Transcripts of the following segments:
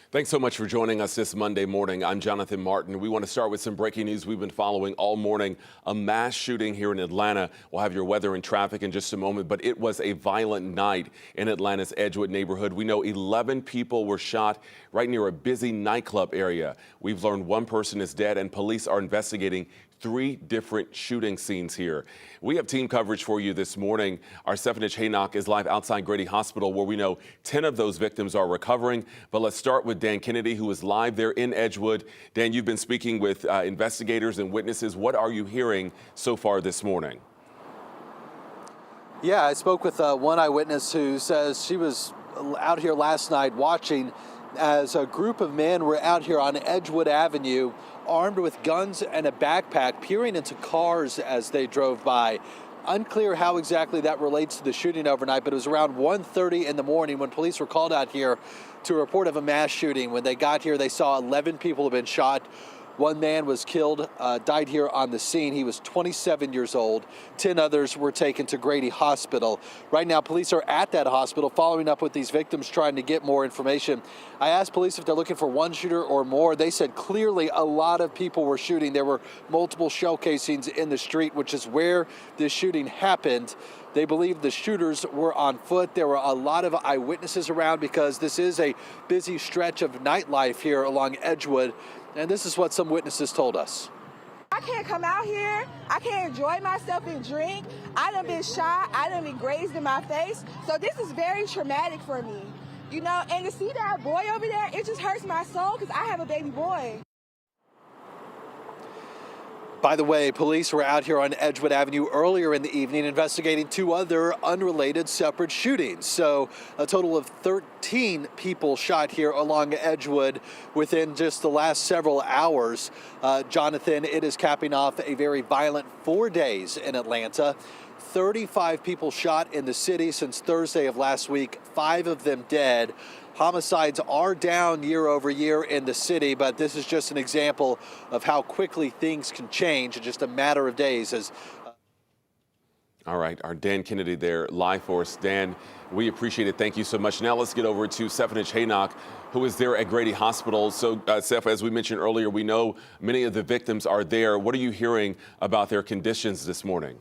Thanks so much for joining us this Monday morning. I'm Jonathan Martin. We want to start with some breaking news we've been following all morning. A mass shooting here in Atlanta. We'll have your weather and traffic in just a moment, but it was a violent night in Atlanta's Edgewood neighborhood. We know 11 people were shot right near a busy nightclub area. We've learned one person is dead and police are investigating 3 different shooting scenes here. We have team coverage for you this morning. Our Sefenech Henok is live outside Grady Hospital, where we know 10 of those victims are recovering. But let's start with Dan Kennedy, who is live there in Edgewood. Dan, you've been speaking with investigators and witnesses. What are you hearing so far this morning? Yeah, I spoke with one eyewitness who says she was out here last night watching as a group of men were out here on Edgewood Avenue, armed with guns and a backpack, peering into cars as they drove by. Unclear how exactly that relates to the shooting overnight, but it was around 1:30 in the morning when police were called out here to report of a mass shooting. When they got here, they saw 11 people have been shot. One man was killed, died here on the scene. He was 27 years old. 10 others were taken to Grady Hospital. Right now, police are at that hospital following up with these victims, trying to get more information. I asked police if they're looking for one shooter or more. They said clearly a lot of people were shooting. There were multiple shell casings in the street, which is where this shooting happened. They believe the shooters were on foot. There were a lot of eyewitnesses around because this is a busy stretch of nightlife here along Edgewood. And this is what some witnesses told us. I can't come out here. I can't enjoy myself and drink. I done been shot. I done been grazed in my face. So this is very traumatic for me. You know, and to see that boy over there, it just hurts my soul because I have a baby boy. By the way, police were out here on Edgewood Avenue earlier in the evening investigating 2 other unrelated separate shootings. So a total of 13 people shot here along Edgewood within just the last several hours. Jonathan, it is capping off a very violent 4 days in Atlanta. 35 people shot in the city since Thursday of last week, 5 of them dead. Homicides are down year over year in the city, but this is just an example of how quickly things can change in just a matter of days. All right, our Dan Kennedy there, live for us. Dan, we appreciate it. Thank you so much. Now let's get over to Sefenech Henok, who is there at Grady Hospital. So, Sef, as we mentioned earlier, we know many of the victims are there. What are you hearing about their conditions this morning?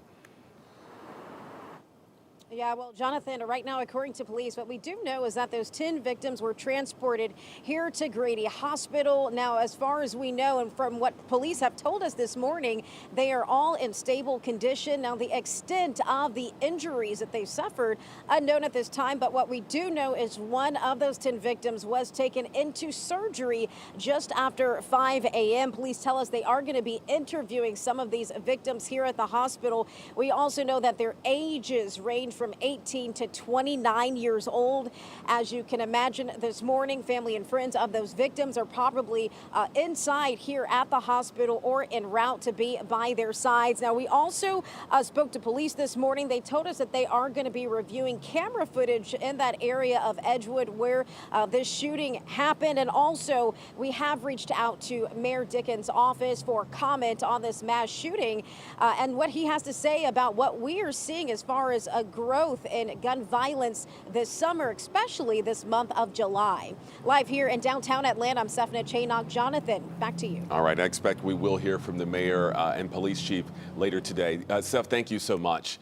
Yeah, well, Jonathan, right now, according to police, what we do know is that those 10 victims were transported here to Grady Hospital. Now, as far as we know, and from what police have told us this morning, they are all in stable condition. Now, the extent of the injuries that they suffered, unknown at this time, but what we do know is one of those 10 victims was taken into surgery just after 5 a.m. Police tell us they are going to be interviewing some of these victims here at the hospital. We also know that their ages range from 18 to 29 years old. As you can imagine, this morning, family and friends of those victims are probably inside here at the hospital or en route to be by their sides. Now, we also spoke to police this morning. They told us that they are going to be reviewing camera footage in that area of Edgewood where this shooting happened. And also, we have reached out to Mayor Dickens' office for comment on this mass shooting and what he has to say about what we are seeing as far as a growth in gun violence this summer, especially this month of July. Live here in downtown Atlanta, I'm Sefenech Henok. Jonathan, back to you. All right, I expect we will hear from the mayor and police chief later today. Sef, thank you so much.